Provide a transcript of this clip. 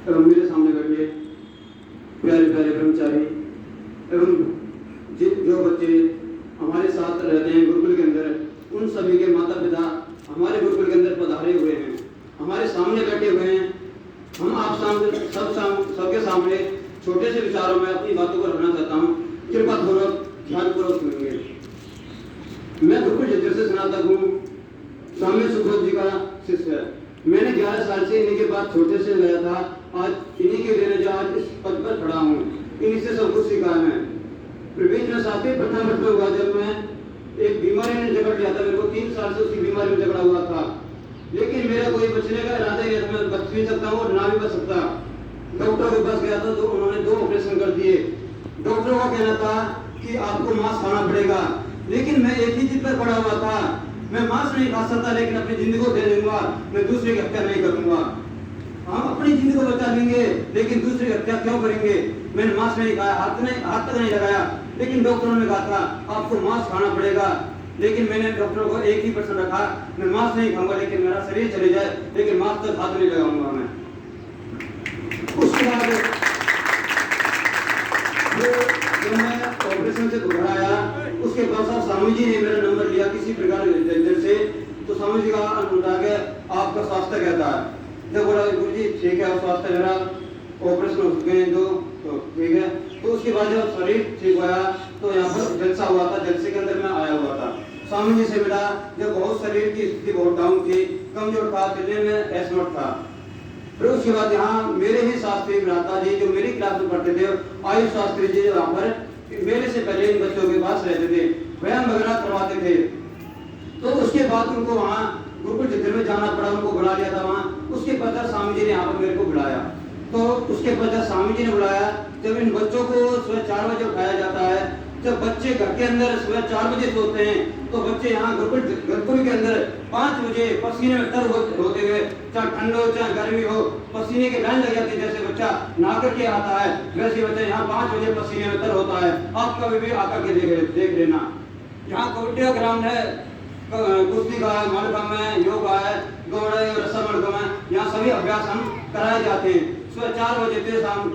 एवं मेरे सामने बैठे प्यारे प्यारे कर्मचारी एवं जो बच्चे हमारे साथ रहते हैं गुरुकुल के अंदर, उन सभी के माता पिता हमारे गुरुकुल के अंदर पधारे हुए हैं, हमारे सामने बैठे हुए हैं। हम आप सबके सामने छोटे से विचारों में अपनी बातों को रखना चाहता हूँ। कृपा पूर्वक ध्यानपूर्वक सुनेंगे। मैं गुरुकुल क्षेत्र से स्नातक हूँ, स्वामी सुखदेव जी का शिष्य है। मैंने 11 साल से इन्हीं के पास छोटे से गया था, आज इन्हीं के देने जो आज इस पद पर खड़ा हूँ, इन्हीं से सब कुछ सीखा है। प्रवीण साथी प्रथम वर्ष में हुआ जब मैं एक बीमारी ने जकड़ लिया था, मेरे को 3 साल से उसी बीमारी में जकड़ा हुआ था, लेकिन मेरा कोई बचने का इरादा नहीं था। मैं बच भी सकता हूँ और ना भी बच सकता। डॉक्टर के पास गया था तो उन्होंने 2 ऑपरेशन कर दिए। डॉक्टरों का कहना था कि आपको मांस खाना पड़ेगा, लेकिन मैं एक ही चीज पर पड़ा हुआ था, मैं मांस नहीं खा सकता, लेकिन अपनी जिंदगी को दे दूंगा, मैं दूसरे की हत्या नहीं करूंगा। हम अपनी जिंदगी को बचा लेंगे, लेकिन दूसरे की हत्या क्यों करेंगे। मैंने मांस नहीं खाया, हाथ तक नहीं लगाया, लेकिन डॉक्टरों ने कहा था आपको मांस खाना पड़ेगा, लेकिन मैंने डॉक्टरों को एक ही प्रश्न रखा, मैं मांस नहीं खाऊंगा, लेकिन मेरा शरीर चले जाए, लेकिन मांस तक हाथ नहीं लगाऊंगा मैं। उसके बाद जब मैं ऑपरेशन से घर आया, उसके बाद साहब स्वामी जी ने मेरा नंबर लिया किसी प्रकार से, तो स्वामी जी का अनुरोध है आपका स्वास्थ्य कहता है। जब बोला गुरु जी ठीक है, स्वास्थ्य मेरा ऑपरेशन हो चुके हैं तो ठीक है। तो उसके बाद जब शरीर ठीक हुआ तो यहाँ पर जलसा हुआ था, जलसे के अंदर मैं आया हुआ था, स्वामी जी से मिला। जब बहुत शरीर की स्थिति बहुत डाउन थी, कमजोर था, चलने में असमर्थ था। फिर उसके बाद यहाँ मेरे ही शास्त्री भ्राता जी जो मेरी क्लास में पढ़ते थे, आयुष शास्त्री जी यहाँ पर मेरे से पहले इन बच्चों के पास रहते थे, व्यायाम वगैरह करवाते थे। तो उसके बाद उनको वहाँ गुरुकुल क्षेत्र में जाना पड़ा, उनको बुला लिया था वहाँ। उसके पश्चात स्वामी जी ने यहाँ पर मेरे को बुलाया। तो उसके पश्चात स्वामी जी ने बुलाया, जब इन बच्चों को सुबह 4 बजे उठाया जाता है, जब बच्चे घर के अंदर सुबह 4 बजे सोते हैं, तो बच्चे यहाँ गुरुकुल के अंदर 5 बजे पसीने में तर होते हुए, चाहे ठंड हो चाहे गर्मी हो, पसीने की लाइन लग जाती है। जैसे बच्चा नहा करके आता है, वैसे बच्चा यहाँ 5 बजे पसीने में तर होता है। आप कभी भी आकर के देख लेना। यहाँ कबड्डी ग्राउंड है, कुश्ती का है, मलखम है, योग है, दौड़ है, रस्सा मलखम है, यहाँ सभी अभ्यास हम कराए जाते हैं। सुबह 4 बजे से शाम